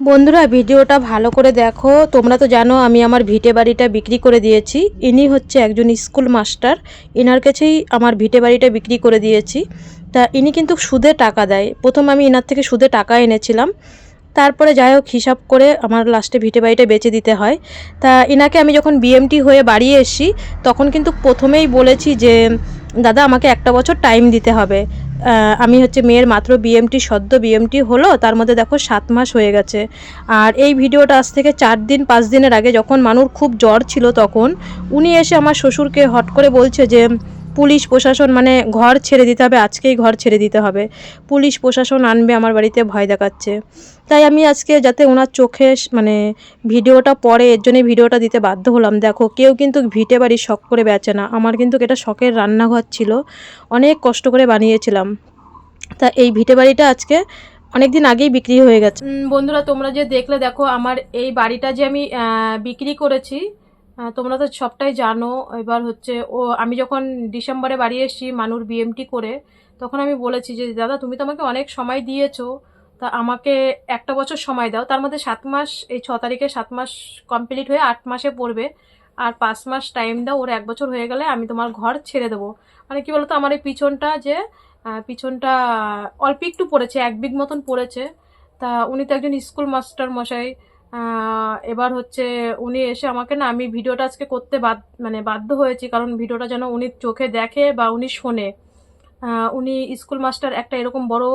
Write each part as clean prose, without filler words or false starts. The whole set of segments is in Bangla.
বন্ধুরা ভিডিওটা ভালো করে দেখো। তোমরা তো জানো আমি আমার ভিটে বাড়িটা বিক্রি করে দিয়েছি। ইনি হচ্ছে একজন স্কুল মাস্টার, এনার কাছেই আমার ভিটে বাড়িটা বিক্রি করে দিয়েছি। তা ইনি কিন্তু সুদে টাকা দেয়। প্রথম আমি এনার থেকে সুদে টাকা এনেছিলাম, তারপরে যাই হোক হিসাব করে আমার লাস্টে ভিটে বাড়িটা বেচে দিতে হয়। তা এনাকে আমি যখন বিএমটি হয়ে বাড়ি এসেছি তখন কিন্তু প্রথমেই বলেছি যে দাদা আমাকে একটা বছর টাইম দিতে হবে। আমি হচ্ছে মেয়ের মাত্র বিএমটি সদ্য বিএমটি হলো, তার মধ্যে দেখো 7 মাস হয়ে গেছে। আর এই ভিডিওটা আজ থেকে 4 দিন 5 দিনের আগে যখন মানুর খুব জ্বর ছিল তখন উনি এসে আমার শ্বশুরকে হট করে বলছে যে পুলিশ প্রশাসন মানে ঘর ছেড়ে দিতে হবে, আজকেই ঘর ছেড়ে দিতে হবে, পুলিশ প্রশাসন আনবে, আমার বাড়িতে ভয় দেখাচ্ছে। তাই আমি আজকে যাতে ওনার চোখে মানে ভিডিওটা পড়ে এর জন্যই ভিডিওটা দিতে বাধ্য হলাম। দেখো কেউ কিন্তু ভিটে বাড়ি শখ করে বেচে না, আমার কিন্তু এটা শখের রান্নাঘর ছিল, অনেক কষ্ট করে বানিয়েছিলাম। তা এই ভিটে বাড়িটা আজকে অনেক দিন আগেই বিক্রি হয়ে গেছে। বন্ধুরা তোমরা যে দেখলে, দেখো আমার এই বাড়িটা যে আমি বিক্রি করেছি, তোমরা তো সবটাই জানো। এবার হচ্ছে আমি যখন ডিসেম্বরে বাড়ি এসেছি মানুর বিএমটি করে, তখন আমি বলেছি যে দাদা তুমি তো আমাকে অনেক সময় দিয়েছো, তা আমাকে একটা বছর সময় দাও, তার মধ্যে 7 মাস, এই 6 তারিখে 7 মাস কমপ্লিট হয়ে 8 মাসে পড়বে, আর 5 মাস টাইম দাও, ওর 1 বছর হয়ে গেলে আমি তোমার ঘর ছেড়ে দেবো। মানে কি বলতো, আমার এই পিছনটা যে পিছনটা অল্প একটু পড়েছে, 1 বিঘ মতন পড়েছে। তা উনি তো একজন স্কুল মাস্টার মশাই। এবার হচ্ছে উনি এসে আমাকে না, আমি ভিডিওটা আজকে করতে বাধ্য হয়েছি, কারণ ভিডিওটা যেন উনি চোখে দেখে বা উনি শোনে। উনি স্কুল মাস্টার, একটা এরকম বড়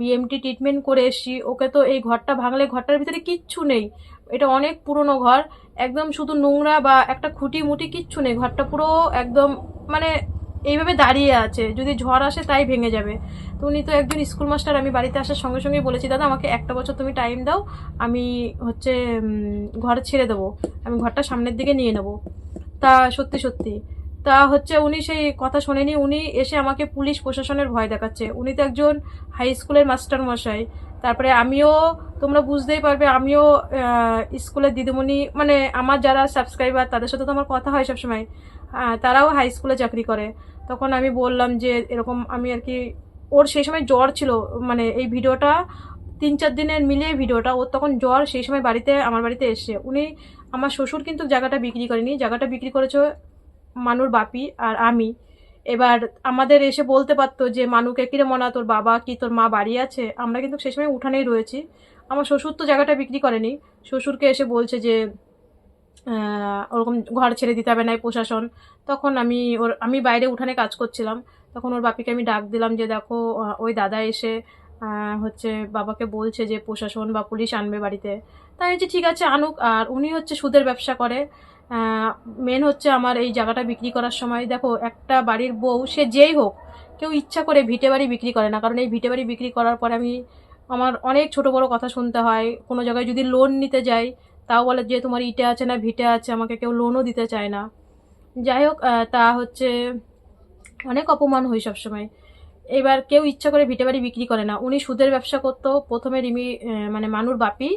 বিএমটি ট্রিটমেন্ট করে এসছি, ওকে তো এই ঘরটা ভাঙলে ঘরটার ভিতরে কিচ্ছু নেই, এটা অনেক পুরনো ঘর, একদম শুধু নোংরা বা একটা খুঁটি মুটি কিচ্ছু নেই, ঘরটা পুরো একদম মানে এইভাবে দাঁড়িয়ে আছে, যদি ঝড় আসে তাই ভেঙে যাবে। তো উনি তো একজন স্কুল মাস্টার, আমি বাড়িতে আসার সঙ্গে সঙ্গেই বলেছি দাদা আমাকে একটা বছর তুমি টাইম দাও, আমি হচ্ছে ঘর ছেড়ে দেবো, আমি ঘরটা সামনের দিকে নিয়ে নেবো। তা সত্যি সত্যি তা হচ্ছে উনি সেই কথা শোনেনি, উনি এসে আমাকে পুলিশ প্রশাসনের ভয় দেখাচ্ছে। উনি তো একজন হাই স্কুলের মাস্টার মশাই। তারপরে আমিও, তোমরা বুঝতেই পারবে, আমিও স্কুলের দিদিমণি, মানে আমার যারা সাবস্ক্রাইবার তাদের সাথে তো আমার কথা হয় সবসময়, তারাও হাই স্কুলে চাকরি করে। তখন আমি বললাম যে এরকম আমি আর কি, ওর সেই সময় জ্বর ছিল, মানে এই ভিডিওটা 3-4 দিনের মিলিয়ে ভিডিওটা, ওর তখন জ্বর, সেই সময় বাড়িতে আমার বাড়িতে এসে উনি, আমার শ্বশুর কিন্তু জায়গাটা বিক্রি করেনি, জায়গাটা বিক্রি করেছে মানুর বাপি আর আমি। এবার আমাদের এসে বলতে পারতো যে মানুকে, কিরে মনা তোর বাবা কি তোর মা বাড়ি আছে, আমরা কিন্তু সেই সময় উঠানেই রয়েছি। আমার শ্বশুর তো জায়গাটা বিক্রি করেনি, শ্বশুরকে এসে বলছে যে ওরকম ঘর ছেড়ে দিতে হবে না প্রশাসন। তখন আমি বাইরে উঠানে কাজ করছিলাম, তখন ওর বাপিকে আমি ডাক দিলাম যে দেখো ওই দাদা এসে হচ্ছে বাবাকে বলছে যে প্রশাসন বা পুলিশ আনবে বাড়িতে। তাই হচ্ছে ঠিক আছে আনুক। আর উনি হচ্ছে সুদের ব্যবসা করে। মেন হচ্ছে আমার এই জায়গাটা বিক্রি করার সময়, দেখো একটা বাড়ির বউ সে যেই হোক, কেউ ইচ্ছা করে ভিটে বাড়ি বিক্রি করে না, কারণ এই ভিটে বাড়ি বিক্রি করার পরে আমার অনেক ছোট বড় কথা শুনতে হয়। কোনো জায়গায় যদি লোন নিতে যাই তাও বলে যে তোমার ইটে আছে না ভিটে আছে, আমাকে কেউ লোনও দিতে চায় না। যাই হোক তা হচ্ছে অনেক অপমান হয় সবসময়। এবার কেউ ইচ্ছা করে ভিটে বাড়ি বিক্রি করে না, উনি সুদের ব্যবসা করতো প্রথমে। মানে মানুর বাপি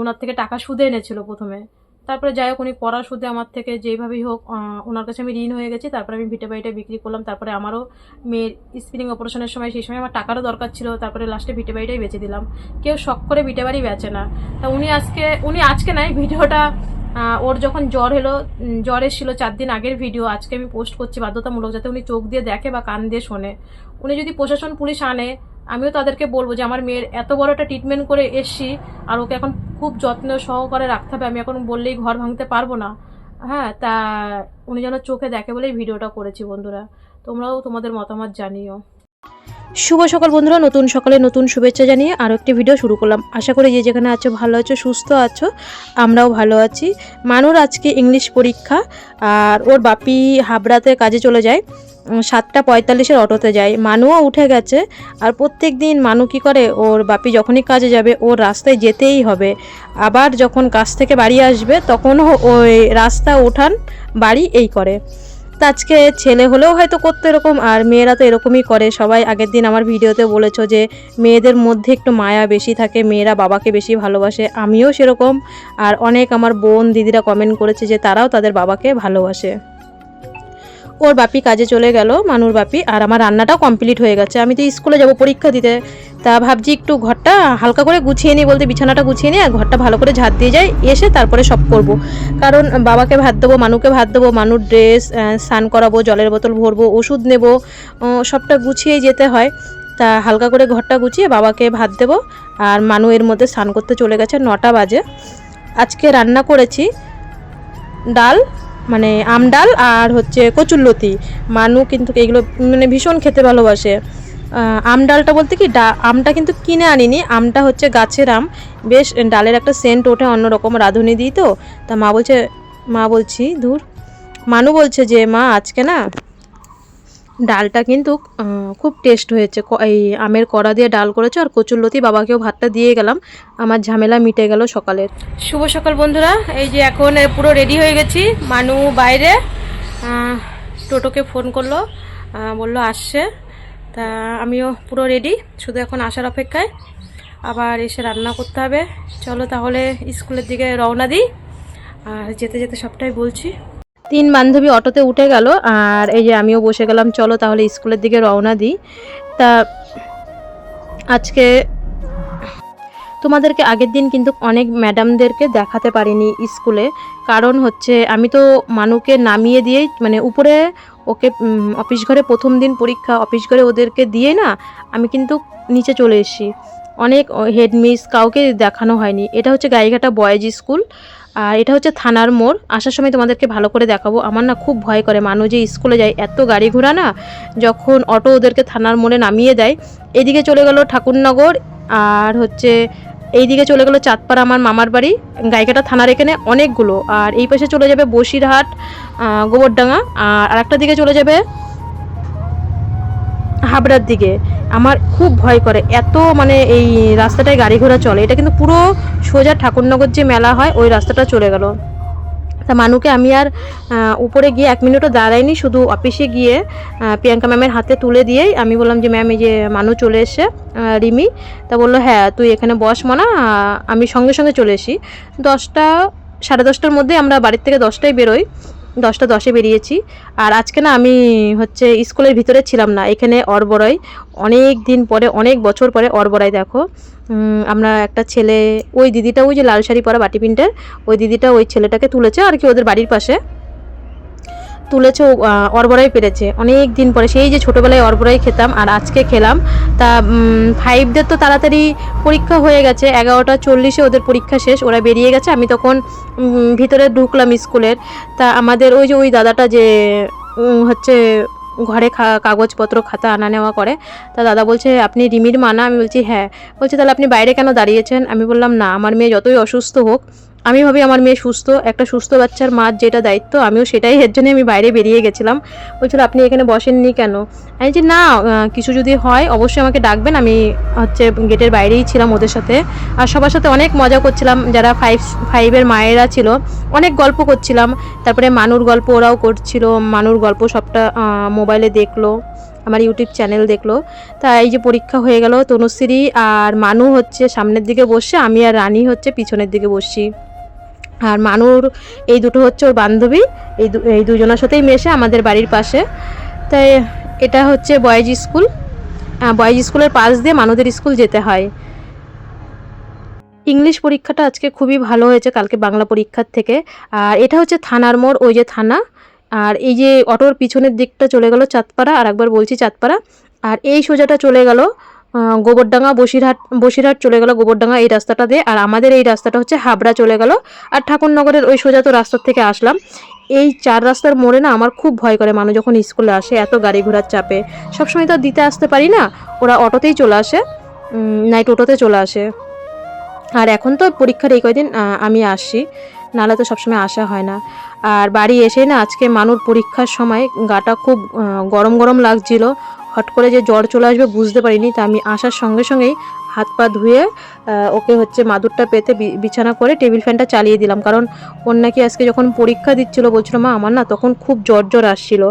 ওনার থেকে টাকা সুদে এনেছিল প্রথমে, তারপরে যাই হোক উনি পড়া সুদে আমার থেকে যেইভাবেই হোক ওনার কাছে আমি ঋণ হয়ে গেছি, তারপরে আমি ভিটে বাড়িটা বিক্রি করলাম। তারপরে আমারও মেয়ের স্পিনিং অপারেশনের সময়, সেই সময় আমার টাকারও দরকার ছিল, তারপরে লাস্টে ভিটে বাড়িটাই বেচে দিলাম। কেউ শখ করে ভিটে বাড়ি বেচে না। তা উনি আজকে নাই, ভিডিওটা ওর যখন জ্বর এসেছিল 4 দিন আগের ভিডিও আজকে আমি পোস্ট করছি বাধ্যতামূলক, যাতে উনি চোখ দিয়ে দেখে বা কান দিয়ে শোনে। উনি যদি প্রশাসন পুলিশ আনে, আমিও তাদেরকে বলবো যে আমার মেয়ের এত বড় একটা ট্রিটমেন্ট করে এসছি, আর ওকে এখন খুব যত্ন সহকারে রাখতে হবে, আমি এখন বললেই ঘর ভাঙতে পারবো না। হ্যাঁ, তা উনি যেন চোখে দেখে বলেই ভিডিওটা করেছি। বন্ধুরা তোমরাও তোমাদের মতামত জানিও। শুভ সকাল বন্ধুরা, নতুন সকালে নতুন শুভেচ্ছা জানিয়ে আরও একটি ভিডিও শুরু করলাম। আশা করি যে যেখানে আছো ভালো আছো, সুস্থ আছো, আমরাও ভালো আছি। মানুর আজকে ইংলিশ পরীক্ষা, আর ওর বাপি হাবড়াতে কাজে চলে যায়, 7:45 অটোতে যায়। মানুও উঠে গেছে। আর প্রত্যেক দিন মানু কী করে, ওর বাপি যখনই কাজে যাবে ওর রাস্তায় যেতেই হবে, আবার যখন কাজ থেকে বাড়ি আসবে তখনও ওই রাস্তা উঠান বাড়ি এই করে। তা আজকে ছেলে হলেও হয়তো করতো এরকম, আর মেয়েরা তো এরকমই করে। সবাই আগের দিন আমার ভিডিওতে বলেছো যে মেয়েদের মধ্যে একটু মায়া বেশি থাকে, মেয়েরা বাবাকে বেশি ভালোবাসে, আমিও সেরকম। আর অনেক আমার বোন দিদিরা কমেন্ট করেছে যে তারাও তাদের বাবাকে ভালোবাসে। ওর বাপি কাজে চলে গেল, মানুর বাপি, আর আমার রান্নাটাও কমপ্লিট হয়ে গেছে। আমি তো স্কুলে যাব পরীক্ষা দিতে, তা ভাবছি একটু ঘরটা হালকা করে গুছিয়ে নিই, বলতে বিছানাটা গুছিয়ে নিই আর ঘরটা ভালো করে ঝাড় দিয়ে যাই, এসে তারপরে সব করব। কারণ বাবাকে ভাত দেবো, মানুকে ভাত দেবো, মানুর ড্রেস স্নান করাবো, জলের বোতল ভরবো, ওষুধ নেব, সবটা গুছিয়েই যেতে হয়। তা হালকা করে ঘরটা গুছিয়ে বাবাকে ভাত দেবো। আর মানু এর মধ্যে স্নান করতে চলে গেছে, 9টা বাজে। আজকে রান্না করেছি ডাল, মানে আম ডাল আর হচ্ছে কচুরলতি। মানু কিন্তু এগুলো মানে ভীষণ খেতে ভালোবাসে। আম ডালটা বলতে কি আমটা কিন্তু কিনে আনিনি, আমটা হচ্ছে গাছের আম, বেশ ডালের একটা সেন্ট ওঠে অন্যরকম, রাঁধুনি দিই তো। তা বলছি ধুর, মানু বলছে যে মা আজকে না ডালটা কিন্তু খুব টেস্ট হয়েছে, এই আমের কড়া দিয়ে ডাল করেছো, আর কচুরলতি বাবাকেও ভাতটা দিয়ে গেলাম, আমার ঝামেলা মিটে গেল সকালের। শুভ সকাল বন্ধুরা, এই যে এখন পুরো রেডি হয়ে গেছি। মানু বাইরে, টোটোকে ফোন করলো, বললো আসছে, তা আমিও পুরো রেডি, শুধু এখন আসার অপেক্ষায়, আবার এসে রান্না করতে হবে। চলো তাহলে স্কুলের দিকে রওনা দিই, আর যেতে যেতে সবটাই বলছি। 3 বান্ধবী অটোতে উঠে গেল, আর এই যে আমিও বসে গেলাম, চলো তাহলে স্কুলের দিকে রওনা দিই। তা আজকে তোমাদেরকে আগের দিন কিন্তু অনেক ম্যাডামদেরকে দেখাতে পারিনি স্কুলে, কারণ হচ্ছে আমি তো মানুকে নামিয়ে দিয়েই, মানে উপরে ওকে অফিস ঘরে প্রথম দিন পরীক্ষা, অফিস ঘরে ওদেরকে দিয়ে না আমি কিন্তু নিচে চলে এসেছি। অনেক হেডমিস কাউকে দেখানো হয়নি। এটা হচ্ছে গাইঘাটা বয়েজ স্কুল, আর এটা হচ্ছে থানার মোড়। আসার সময় তোমাদেরকে ভালো করে দেখাবো। আমার না খুব ভয় করে, মানুষ যে স্কুলে যায় এত গাড়ি ঘোড়া না, যখন অটো ওদেরকে থানার মোড়ে নামিয়ে দেয়। এদিকে চলে গেল ঠাকুরনগর, আর হচ্ছে এইদিকে চলে গেল চাঁদপাড়া আমার মামার বাড়ি, গাইঘাটা থানার এখানে অনেকগুলো, আর এই পাশে চলে যাবে বসিরহাট, গোবরডাঙ্গা, আর আরেকটা দিকে চলে যাবে হাবড়ার দিকে। আমার খুব ভয় করে, এত মানে এই রাস্তাটায় গাড়ি ঘোড়া চলে। এটা কিন্তু পুরো সোজা ঠাকুরনগর যে মেলা হয় ওই রাস্তাটা চলে গেল। তা মানুকে আমি আর উপরে গিয়ে 1 মিনিটও দাঁড়াইনি, শুধু অফিসে গিয়ে প্রিয়াঙ্কা ম্যামের হাতে তুলে দিয়েই আমি বললাম যে ম্যাম এই যে মানু চলে এসে, রিমি। তা বললো হ্যাঁ তুই এখানে বস মনা, আমি সঙ্গে সঙ্গে চলে এসি। 10টা সাড়ে 10টার মধ্যে আমরা বাড়ির থেকে 10টায় বেরোই, 10টা 10-এ বেরিয়েছি। আর আজকে না আমি হচ্ছে স্কুলের ভিতরে ছিলাম না, এখানে অরবরাই, অনেক দিন পরে, অনেক বছর পরে অরবরাই দেখো। আমরা একটা ছেলে, ওই দিদিটা ওই যে লাল শাড়ি পরা বাটি প্রিন্টের ওই দিদিটা ওই ছেলেটাকে তুলেছে আর কি, ওদের বাড়ির পাশে তুলেছে, অরবরাই পেরেছে অনেক দিন পরে। সেই যে ছোটোবেলায় অরবরাই খেতাম আর আজকে খেলাম। তা 5দের তো তাড়াতাড়ি পরীক্ষা হয়ে গেছে, 11টা 40-এ ওদের পরীক্ষা শেষ, ওরা বেরিয়ে গেছে। আমি তখন ভিতরে ঢুকলাম স্কুলের। তা আমাদের ওই যে ওই দাদাটা যে হচ্ছে ঘরে কাগজপত্র খাতা আনা নেওয়া করে, তা দাদা বলছে আপনি রিমির মা না? আমি বলছি হ্যাঁ। বলছে তাহলে আপনি বাইরে কেন দাঁড়িয়েছেন? আমি বললাম না, আমার মেয়ে যতই অসুস্থ হোক, আমি ভাবি আমার মেয়ে সুস্থ, একটা সুস্থ বাচ্চার মার যেটা দায়িত্ব আমিও সেটাই, এর জন্য আমি বাইরে বেরিয়ে গেছিলাম। বলছিল আপনি এখানে বসেননি কেন? আমি যে না, কিছু যদি হয় অবশ্যই আমাকে ডাকবেন। আমি হচ্ছে গেটের বাইরেই ছিলাম ওদের সাথে, আর সবার সাথে অনেক মজা করছিলাম, যারা 5-এর মায়েরা ছিল, অনেক গল্প করছিলাম। তারপরে মানুর গল্প ওরাও করছিল, মানুর গল্প সবটা মোবাইলে দেখলো, আমার ইউটিউব চ্যানেল দেখলো। তা এই যে পরীক্ষা হয়ে গেল, তনুশ্রী আর মানু হচ্ছে সামনের দিকে বসছে, আমি আর রানী হচ্ছে পিছনের দিকে বসছি। আর মানুর এই দুটো হচ্ছে ওর বান্ধবী, এই দুজনের সাথেই মেশে আমাদের বাড়ির পাশে। তাই এটা হচ্ছে বয়েজ স্কুল, বয়েজ স্কুলের পাশ দিয়ে মানুদের স্কুল যেতে হয়। ইংলিশ পরীক্ষাটা আজকে খুবই ভালো হয়েছে কালকে বাংলা পরীক্ষার থেকে। আর এটা হচ্ছে থানার মোড়, ওই যে থানা। আর এই যে অটোর পিছনের দিকটা চলে গেল চাঁদপাড়া, আর একবার বলছি চাঁদপাড়া। আর এই সোজাটা চলে গেল গোবরডাঙ্গা, বসিরহাট চলে গেল গোবরডাঙ্গা এই রাস্তাটা দিয়ে। আর আমাদের এই রাস্তাটা হচ্ছে হাবড়া চলে গেল। আর ঠাকুরনগরের ওই সোজা তো রাস্তার থেকে আসলাম। এই 4 রাস্তার মোড়ে না আমার খুব ভয় করে, মানুষ যখন স্কুলে আসে এত গাড়ি ঘোড়ার চাপে। সবসময় তো দিতে আসতে পারি না, ওরা অটোতেই চলে আসে, নাই টোটোতে চলে আসে। আর এখন তো পরীক্ষার এই কয়দিন আমি আসি, নাহলে তো সবসময় আসা হয় না। আর বাড়ি এসে না আজকে মানুর পরীক্ষার সময় গাটা খুব গরম গরম লাগছিল, হট করে যে জ্বর চলে আসবে বুঝতে পারিনি। তা আমি আসার সঙ্গে সঙ্গেই হাত পা ধুয়ে ওকে হচ্ছে মাদুরটা পেতে বিছানা করে টেবিল ফ্যানটা চালিয়ে দিলাম, কারণ ওর নাকি আজকে যখন পরীক্ষা দিচ্ছিল বলছিল মা আমার না তখন খুব জ্বর আসছিল।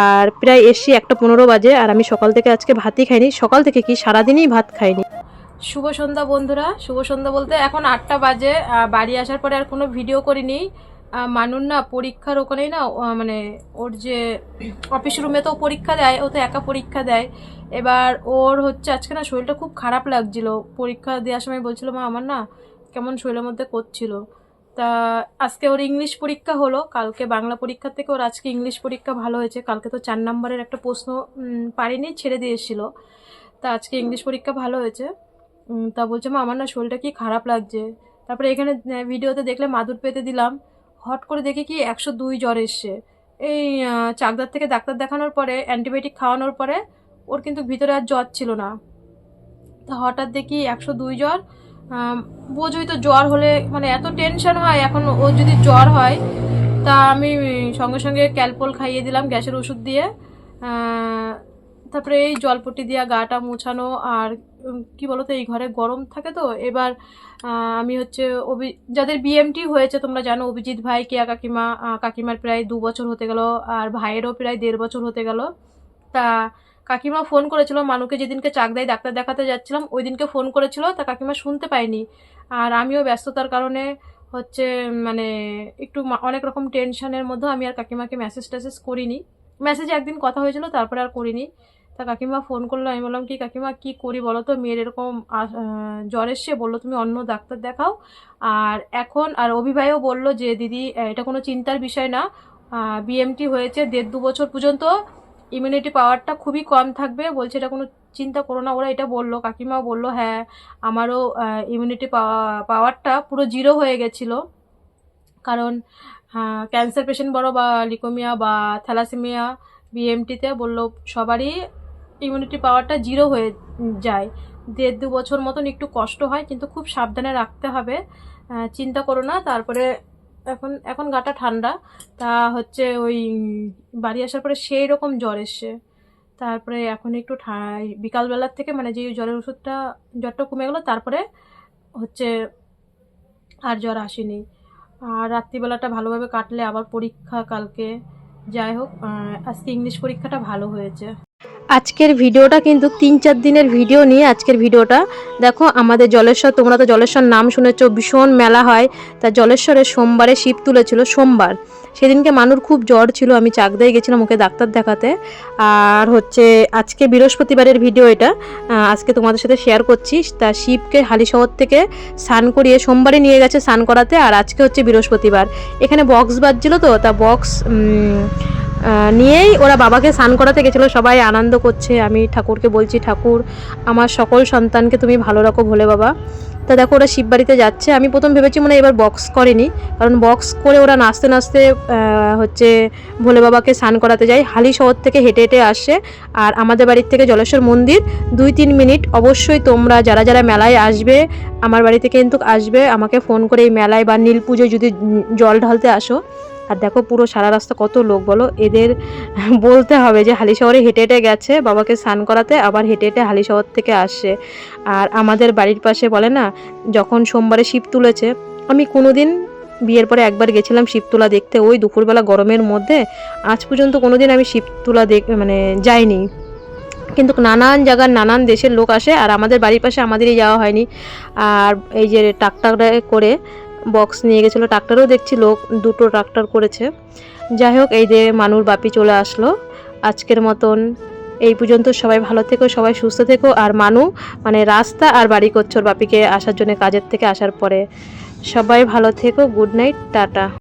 আর প্রায় এসছি 1:15 বাজে, আর আমি সকাল থেকে আজকে ভাতই খাইনি, সকাল থেকে কি সারাদিনই ভাত খাইনি। শুভ সন্ধ্যা বন্ধুরা, শুভ সন্ধ্যা বলতে এখন 8টা বাজে। বাড়ি আসার পরে আর কোনো ভিডিও করিনি, মানুর না পরীক্ষার ওখানেই না মানে ওর যে অফিস রুমে তো পরীক্ষা দেয়, ও তো একা পরীক্ষা দেয়। এবার ওর হচ্ছে আজকে না শরীরটা খুব খারাপ লাগছিল, পরীক্ষা দেওয়ার সময় বলছিল মা আমার না কেমন শরীরের মধ্যে করছিল। তা আজকে ওর ইংলিশ পরীক্ষা হলো, কালকে বাংলা পরীক্ষার থেকে ওর আজকে ইংলিশ পরীক্ষা ভালো হয়েছে। কালকে তো 4 নম্বরের একটা প্রশ্ন পারিনি, ছেড়ে দিয়ে এসেছিল। তা আজকে ইংলিশ পরীক্ষা ভালো হয়েছে। তা বলছে মা আমার না শরীরটা কি খারাপ লাগছে। তারপরে এখানে ভিডিওতে দেখলে মাদুর পেতে দিলাম, হট করে দেখি কি 102 জ্বর এসছে। এই চাকদার থেকে ডাক্তার দেখানোর পরে অ্যান্টিবায়োটিক খাওয়ানোর পরে ওর কিন্তু ভিতরে আর জ্বর ছিল না। তা হঠাৎ দেখি 102 জ্বর। বোঝই তো জ্বর হলে মানে এত টেনশন হয়। এখন ও যদি জ্বর হয় তা আমি সঙ্গে সঙ্গে ক্যালপল খাইয়ে দিলাম গ্যাসের ওষুধ দিয়ে। তারপরে এই জলপট্টি দিয়া গাটা মোছানো। আর কি বলতো এই ঘরে গরম থাকে তো। এবার আমি হচ্ছে যাদের বিএমটি হয়েছে তোমরা জানো, অভিজিৎ ভাই, কেয়া কাকিমা, কাকিমার প্রায় 2 বছর হতে গেল, আর ভাইয়েরও প্রায় 1.5 বছর হতে গেল। তা কাকিমা ফোন করেছিল মানুকে, যেদিনকে চাকদায় ডাক্তার দেখাতে যাচ্ছিলাম ওই দিনকে ফোন করেছিল। তা কাকিমা শুনতে পাইনি, আর আমিও ব্যস্ততার কারণে হচ্ছে মানে একটু অনেক রকম টেনশনের মধ্যে আমি আর কাকিমাকে মেসেজ টেসেজ করিনি। মেসেজে একদিন কথা হয়েছিল, তারপরে আর করিনি। তা কাকিমা ফোন করলো, আমি বললাম কি কাকিমা কি করি বলো তো, মেয়ের এরকম জ্বর এসছে, বললো তুমি অন্য ডাক্তার দেখাও। আর এখন আর অভিভাইও বললো যে দিদি এটা কোনো চিন্তার বিষয় না, বিএমটি হয়েছে 1.5-2 বছর পর্যন্ত ইমিউনিটি পাওয়ারটা খুবই কম থাকবে, বলছে এটা কোনো চিন্তা করো না। ওরা এটা বললো, কাকিমাও বললো হ্যাঁ আমারও ইমিউনিটি পাওয়ারটা পুরো 0 হয়ে গেছিলো। কারণ ক্যান্সার পেশেন্ট বড় বা লিকোমিয়া বা থ্যালাসেমিয়া বিএমটিতে বললো সবারই ইমিউনিটি পাওয়ারটা 0 হয়ে যায়। 1.5-2 বছর মতন একটু কষ্ট হয়, কিন্তু খুব সাবধানে রাখতে হবে, চিন্তা করো না। তারপরে এখন গাটা ঠান্ডা। তা হচ্ছে ওই বাড়ি আসার পরে সেই রকম জ্বর এসছে। তারপরে এখন একটু বিকালবেলার থেকে মানে যে জ্বরের জ্বরটা কমে গেলো, তারপরে হচ্ছে আর জ্বর আসেনি। আর রাত্রিবেলাটা ভালোভাবে কাটলে আবার পরীক্ষা কালকে। যাই হোক আজকে ইংলিশ পরীক্ষাটা ভালো হয়েছে। আজকের ভিডিওটা কিন্তু 3-4 দিনের ভিডিও নিয়ে আজকের ভিডিওটা। দেখো আমাদের জলেশ্বর, তোমরা তো জলেশ্বর নাম শুনেছো, ভীষণ মেলা হয়। তা জলেশ্বরে সোমবারে শিব তুলেছিল, সোমবার সেদিনকে মানুর খুব জ্বর ছিল, আমি চাকদায় গেছিলাম ওকে ডাক্তার দেখাতে। আর হচ্ছে আজকে বৃহস্পতিবারের ভিডিও এটা, আজকে তোমাদের সাথে শেয়ার করছি। তা শিবকে হালিশহর থেকে স্নান করিয়ে সোমবারে নিয়ে গেছে স্নান করাতে, আর আজকে হচ্ছে বৃহস্পতিবার। এখানে বক্স বাজছিল তো, তা বক্স নিয়েই ওরা বাবাকে স্নান করাতে গেছিলো। সবাই আনন্দ করছে, আমি ঠাকুরকে বলছি ঠাকুর আমার সকল সন্তানকে তুমি ভালো রাখো ভোলে বাবা। তা দেখো ওরা শিববাড়িতে যাচ্ছে। আমি প্রথম ভেবেছি মনে এবার বক্স করেনি, কারণ বক্স করে ওরা নাচতে নাচতে হচ্ছে ভোলে বাবাকে স্নান করাতে যায়। হালিশহর থেকে হেঁটে হেঁটে আসে, আর আমাদের বাড়ির থেকে জলেশ্বর মন্দির 2-3 মিনিট। অবশ্যই তোমরা যারা যারা মেলায় আসবে আমার বাড়িতে কিন্তু আসবে, আমাকে ফোন করে এই মেলায় বা নীল পুজোয় যদি জল ঢালতে আসো। আর দেখো পুরো সারা রাস্তা কত লোক বলো, এদের বলতে হবে যে হালিশহরে হেঁটে হেঁটে গেছে বাবাকে স্নান করাতে, আবার হেঁটে হেঁটে হালিশহর থেকে আসছে। আর আমাদের বাড়ির পাশে বলে না যখন সোমবারে শিব তুলেছে, আমি কোনোদিন বিয়ের পরে একবার গেছিলাম শিব তোলা দেখতে, ওই দুপুরবেলা গরমের মধ্যে। আজ পর্যন্ত কোনোদিন আমি শিব তোলা মানে যাইনি, কিন্তু নানান জায়গার নানান দেশের লোক আসে, আর আমাদের বাড়ির পাশে আমাদেরই যাওয়া হয়নি। আর এই যে ট্রাক্টরে করে বক্স নিয়ে গেছিলো, ট্রাক্টরেও দেখছি লোক 2টো ট্রাক্টর করেছে। যাই হোক এই যে মানুর বাপি চলে আসলো। আজকের মতন এই পর্যন্ত, সবাই ভালো থেকো, সবাই সুস্থ থেকো। আর মানু মানে রাস্তা আর বাড়ি করছো ওর বাপিকে আসার জন্য কাজের থেকে আসার পরে। সবাই ভালো থেকো, গুড নাইট, টাটা।